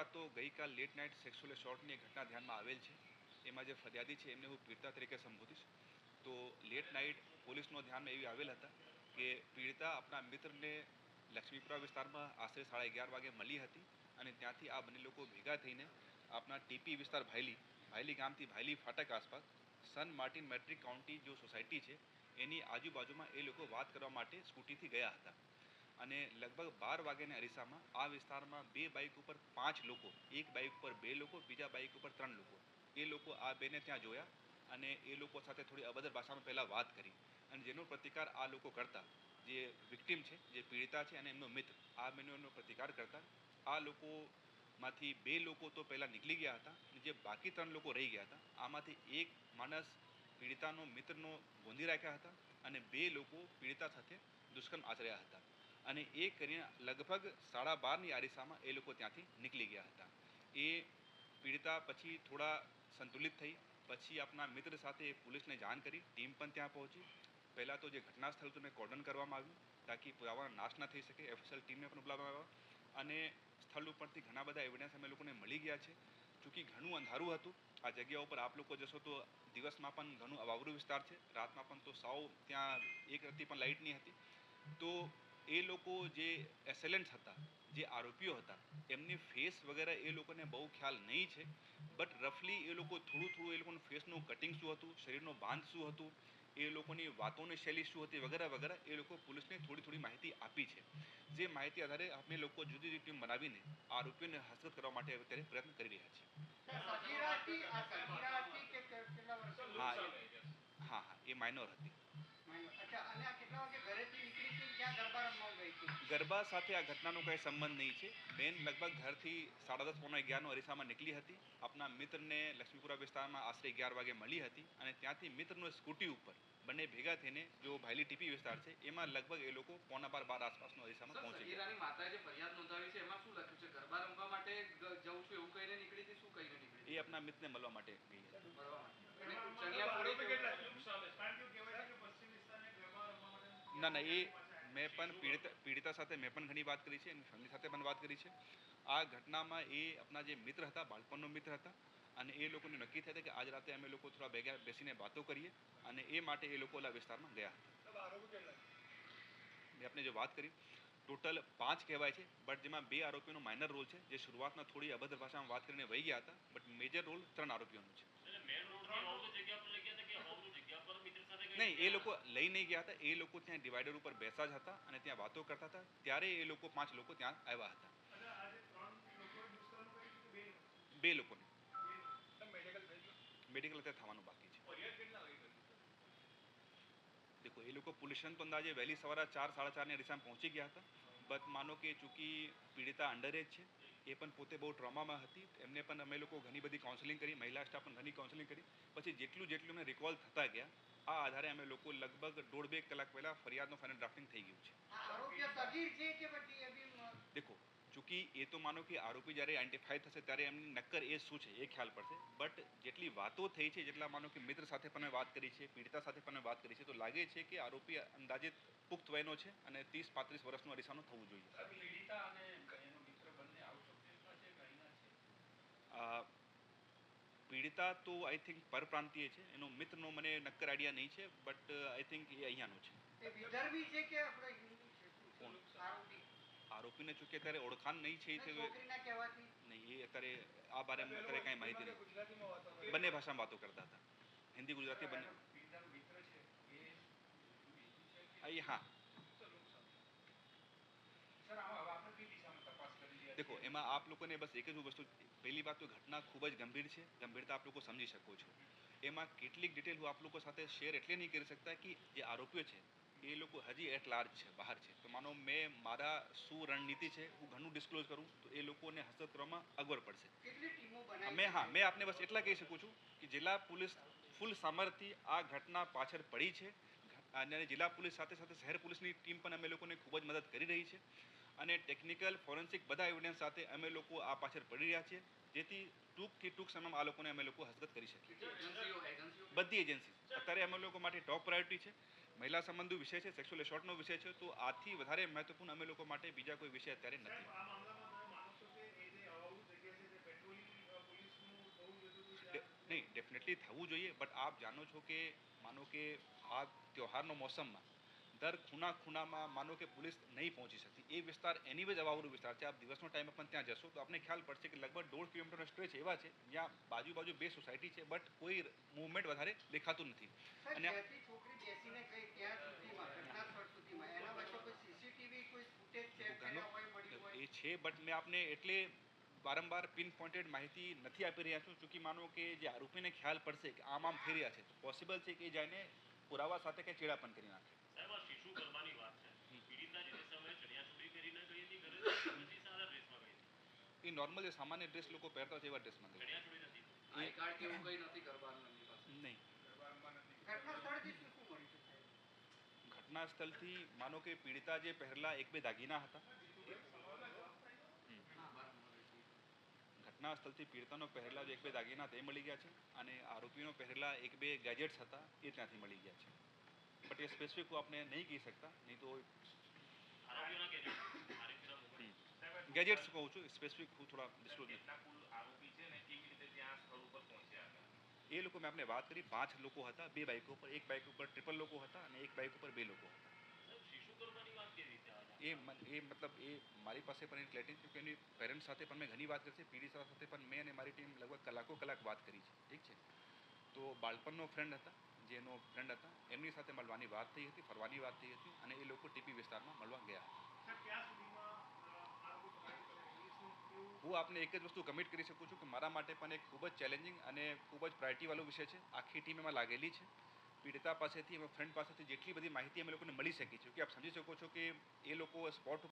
પહેલાં તો ગઈકાલ લેટ નાઇટ સેક્સ્યુઅલ એસોલ્ટની એક ઘટના ધ્યાનમાં આવેલ છે. એમાં જે ફરિયાદી છે એમને હું પીડિતા તરીકે સંબોધીશ. તો લેટ નાઇટ પોલીસનો ધ્યાનમાં એવી આવેલ હતા કે પીડિતા આપણા મિત્રને લક્ષ્મીપુરા વિસ્તારમાં આશરે 11:30 વાગે મળી હતી અને ત્યાંથી આ બંને લોકો ભેગા થઈને આપણા ટીપી વિસ્તાર ભાયલી ગામથી ભાયલી ફાટક આસપાસ સન માર્ટિન મેટ્રિક કાઉન્ટી જો સોસાયટી છે એની આજુબાજુમાં એ લોકો વાત કરવા માટે સ્કૂટીથી ગયા હતા અને લગભગ 12 વાગ્યાના અરીસામાં આ વિસ્તારમાં 2 બાઇક ઉપર 5 લોકો, એક બાઇક ઉપર 2 લોકો, બીજા બાઇક ઉપર 3 લોકો, એ લોકો આ બેને ત્યાં જોયા અને એ લોકો સાથે થોડી અભદ્ર ભાષામાં પહેલાં વાત કરી અને જેનો પ્રતિકાર આ લોકો કરતા, જે વિક્ટિમ છે, જે પીડિતા છે અને એમનો મિત્ર, આ બંનેનો પ્રતિકાર કરતા આ લોકોમાંથી 2 લોકો તો પહેલાં નીકળી ગયા હતા અને જે બાકી 3 લોકો રહી ગયા હતા આમાંથી એક માણસ પીડિતાનો મિત્રનો ગોંધી રાખ્યા હતા અને 2 લોકો પીડિતા સાથે દુષ્કર્મ આચર્યા હતા અને એ કરીને લગભગ 12:30ની આરીસામાં એ લોકો ત્યાંથી નીકળી ગયા હતા. એ પીડિતા પછી થોડા સંતુલિત થઈ, પછી આપણા મિત્ર સાથે પોલીસને જાણ કરી, ટીમ પણ ત્યાં પહોંચી. પહેલાં તો જે ઘટના સ્થળ હતું એને કોર્ડન કરવામાં આવ્યું તાકી પુરાવાનો નાશ ના થઈ શકે. એફએસએલ ટીમને પણ બોલાવવામાં આવ્યા અને સ્થળ ઉપરથી ઘણા બધા એવિડન્સ અમે લોકોને મળી ગયા છે. ચૂંકि ઘણું અંધારું હતું આ જગ્યા ઉપર, આપ લોકો જશો તો દિવસમાં પણ ઘણું અવાવરું વિસ્તાર છે, રાતમાં પણ તો સાવ ત્યાં એક રત્તી પણ લાઇટ નહીં હતી. તો એ લોકો જે એસેલેન્ટ્સ હતા, જે આરોપીઓ હતા, એમની ફેસ વગેરે એ લોકોને બહુ ખ્યાલ નહીં છે, બટ રફલી એ લોકો થોડું એ લોકોનું ફેસનું કટિંગ શું હતું, શરીરનો બાંધ શું હતું, એ લોકોની વાતોની શૈલી શું હતી વગેરે વગેરે એ લોકો પોલીસને થોડી માહિતી આપી છે. જે માહિતી આધારે અમે લોકો જુદી જુદી ટીમ બનાવીને આરોપીઓને હસ્તગત કરવા માટે અત્યારે પ્રયત્ન કરી રહ્યા છીએ. હા, એ માઇનોર હતી. ગરબા સાથે આ ઘટનાનો કંઈ સંબંધ નહીં છે. બેન લગભગ ઘરથી 10:30-11:15 અરીસામાં નીકળી હતી. આપણા મિત્રને લક્ષ્મીપુરા વિસ્તારમાં આશરે 11 વાગે મળી હતી અને ત્યાંથી મિત્રનો સ્કૂટી ઉપર બંને ભેગા થઈને જો ભાયલી ટીપી વિસ્તાર છે એમાં લગભગ એ લોકો 11:15 આસપાસનો અરીસામાં પહોંચી ગયા. માતાએ જે ફરિયાદ નોંધાવી છે એમાં શું લખ્યું છે? ગરબા રમવા માટે જવું છું એવું કહીને નીકળી હતી? શું કહીને નીકળી? એ આપણા મિત્રને મળવા માટે ગઈ હતી. ના, એ મેં પણ પીડિતા સાથે મેં પણ ઘણી વાત કરી છે, એની ફેમિલી સાથે પણ વાત કરી છે. આ ઘટનામાં એ આપણા જે મિત્ર હતા, બાળપણનો મિત્ર હતા અને એ લોકોને નક્કી થયા કે આજ રાતે અમે લોકો થોડા ભેગા બેસીને વાતો કરીએ અને એ માટે એ લોકો ઓલા વિસ્તારમાં ગયા હતા. મેં આપણે જે વાત કરી ટોટલ 5 કહેવાય છે, બટ જેમાં 2 આરોપીઓનો માઇનર રોલ છે, જે શરૂઆતમાં થોડી અભદ્ર ભાષામાં વાત કરીને વહી ગયા હતા, બટ મેજર રોલ 3 આરોપીઓનો છે. નહીં, એ લોકો લઈ નહીં ગયા હતા, એ લોકો ત્યાં ડિવાઈડર ઉપર બેસા જ હતા અને ત્યાં વાતો કરતા હતા, ત્યારે એ લોકો 5 લોકો ત્યાં આવ્યા હતા. 2 લોકોને મેડિકલ અત્યારે થવાનું બાકી છે. દેખો, એ લોકો પોલીસ સ્ટેશન તો અંદાજે વહેલી સવારે 4-4:30ની અરીસામાં પહોંચી ગયા હતા, બટ માનો કે ચૂંકી પીડિતા અંડર એજ છે, એ પણ પોતે બહુ ટ્રોમામાં હતી, એમને પણ અમે લોકો ઘણી બધી કાઉન્સેલિંગ કરી, મહિલા સ્ટાફ પણ ઘણી કાઉન્સેલિંગ કરી. પછી જેટલું એમને રિકોલ થતા ગયા, આ આધારે અમે લોકો લગભગ 1.5-2 કલાક પહેલા ફરિયાદનો ફાઇનલ ડ્રાફ્ટિંગ થઈ ગયું છે. દેખો, ચૂંકી એ તો માનો કે આરોપી જ્યારે આઈડેન્ટિફાઈ થશે ત્યારે એમની નક્કર એ શું છે એ ખ્યાલ પડશે, બટ જેટલી વાતો થઈ છે, જેટલા માનો કે મિત્ર સાથે પણ વાત કરી છે, પીડિતા સાથે પણ વાત કરી છે, તો લાગે છે કે આરોપી અંદાજિત પુખ્ત વયનો છે અને 30-35 વર્ષનો અરીસાનો થવું જોઈએ. પીડિતા તો આઈ થિંક પરપ્રાંતીય છે, એનો મિત્રનો મને નક્કર આઈડિયા નહીં છે, બટ આઈ થિંક એ અહીંયાનો છે. આરોપીને ચૂકે અત્યારે ઓળખાણ નહીં છે, નહીં, એ અત્યારે આ બારેમાં અત્યારે કાંઈ માહિતી નહીં. બંને ભાષામાં વાતો કરતા હતા, હિન્દી ગુજરાતી બંને. હા, દેખો, એમાં આપ લોકોને બસ એક જ વસ્તુ, પહેલી વાત તો ઘટના ખૂબ જ ગંભીર છે, ગંભીરતા આપ લોકો સમજી શકો છો. એમાં કેટલીક ડિટેલ હું આપ લોકો સાથે શેર એટલે નહીં કરી શકતા કે જે આરોપીઓ છે એ લોકો હજી એટ લાર્જ છે, બહાર છે. તો માનો મેં મારા શું રણનીતિ છે હું ઘણું ડિસ્ક્લોઝ કરું તો એ લોકોને હસ્તગત કરવામાં અગવડ પડશે. મેં આપને બસ એટલા કહી શકું છું કે જિલ્લા પોલીસ ફૂલ સામર્થ્યથી આ ઘટના પાછળ પડી છે અને જિલ્લા પોલીસ સાથે સાથે શહેર પોલીસની ટીમ પણ અમે લોકોને ખૂબ જ મદદ કરી રહી છે અને ટેકનિકલ ફોરેન્સિક બધા એવિડન્સ સાથે અમે લોકો આ પાછળ પડી રહ્યા છીએ, જેથી ટૂંક સમયમાં આ લોકોને અમે લોકો હસ્તગત કરી શકીએ. બધી એજન્સી અત્યારે અમે લોકો માટે ટોપ પ્રાયોરિટી છે. મહિલા સંબંધો વિષય છે, સેક્સ્યુઅલ એસોલ્ટનો વિષય છે, તો આથી વધારે મહત્વપૂર્ણ અમે લોકો માટે બીજા કોઈ વિષય અત્યારે નથી. ડેફિનેટલી થવું જોઈએ, બટ આપ જાણો છો કે માનો કે આ ત્યોહારનો મોસમમાં દર ખૂણામાં માનો કે પોલીસ નહીં પહોંચી શકતી. એ વિસ્તાર એનીવેજ હવાવાળો વિસ્તાર છે. આપ દિવસનો ટાઈમે પણ ત્યાં જશો તો આપને ખ્યાલ પડશે કે લગભગ 1.5 કિલોમીટરનો સ્ટ્રેચ એવા છે જ્યાં બાજુ બે સોસાયટી છે, બટ કોઈ મૂવમેન્ટ વધારે દેખાતું નથી. અને જ્યાંથી છોકરી બેસીને ગઈ ત્યાં સુધીમાં ઘટના સ્થળ સુધીમાં એના વચ્ચે કોઈ સીસીટીવી કોઈ ફૂટેજ ચેક કર્યા હોય મળ્યું હોય? એ છે, બટ મેં આપને એટલે વારંવાર પિન પોઇન્ટેડ માહિતી નથી આપી રહ્યા છું, ચૂંકि માનો કે જે આરોપીને ખ્યાલ પડશે કે આમ થઈ રહ્યા છે તો પોસિબલ છે કે એ જઈને પુરાવા સાથે કંઈ ચેડા પણ કરી નાખે. સાહેબ, આ શિશુ ગરબાની વાત છે. પીડિતા જે સમયે ચણિયાચોળી પહેરીને ગઈ હતી ઘરે, પછી સાદા ડ્રેસમાં ગઈ હતી. એ નોર્મલ જે સામાન્ય ડ્રેસ લોકો પહેરતા હોય એવા ડ્રેસમાં ગઈ. ચણિયાચોળી નથી. આઈ કાર્ડ કે એવું કંઈ નથી ગરબાનું એમની પાસે. નહીં. ઘટના સ્થળથી શું શું મળ્યું છે સાહેબ? ઘટના સ્થળથી માનો કે પીડિતા જે પહેરેલા 1-2 દાગીના હતા. ઘટના સ્થળથી પીડિતાનો પહેરેલા જે 1-2 દાગીના તે મળી ગયા છે અને આરોપીનો પહેરેલા 1-2 ગેજેટ્સ હતા એ ત્યાંથી મળી ગયા છે. બટ એ સ્પેસિફિક હું આપને નહીં કહી શકતા, નહીં તો આરોપીઓના ગેજેટ્સ કહું છું, સ્પેસિફિક હું થોડા ડિસ્ક્લોઝ નહીં. કેટલા કુલ આરોપી છે ને કેવી રીતે ત્યાં સ્થળ ઉપર પહોંચ્યા હતા? એ લોકો મેં આપને વાત કરી 5 લોકો હતા, 2 બાઇકો પર. એક બાઇક ઉપર ટ્રિપલ લોકો હતા અને એક બાઇક ઉપર 2 લોકો હતા. સાહેબ, શિશુ ગરબાની વાત કેવી રીતે આવે? એ મતલબ એ મારી પાસે પણ એક ક્લેરિટી છે કે એની પેરેન્ટ્સ સાથે પણ મેં ઘણી વાત કરી છે, પીડિતા સાથે પણ મેં અને મારી ટીમ લગભગ કલાક વાત કરી છે. ઠીક છે, તો બાળપણનો ફ્રેન્ડ હતા, જેનો ફ્રેન્ડ હતા એમની સાથે મળવાની વાત થઈ હતી, ફરવાની વાત થઈ હતી અને એ લોકો ટીપી વિસ્તારમાં મળવા ગયા હતા. હું આપને એક જ વસ્તુ કમિટ કરી શકું છું કે મારા માટે પણ એક ખૂબ જ ચેલેન્જિંગ અને ખૂબ જ પ્રાયોરિટીવાળો વિષય છે. આખી ટીમ એમાં લાગેલી છે. પીડિતા પાસેથી, એમાં ફ્રેન્ડ પાસેથી જેટલી બધી માહિતી અમે લોકોને મળી શકી છે કે આપ સમજી શકો છો કે એ લોકો સ્પોટ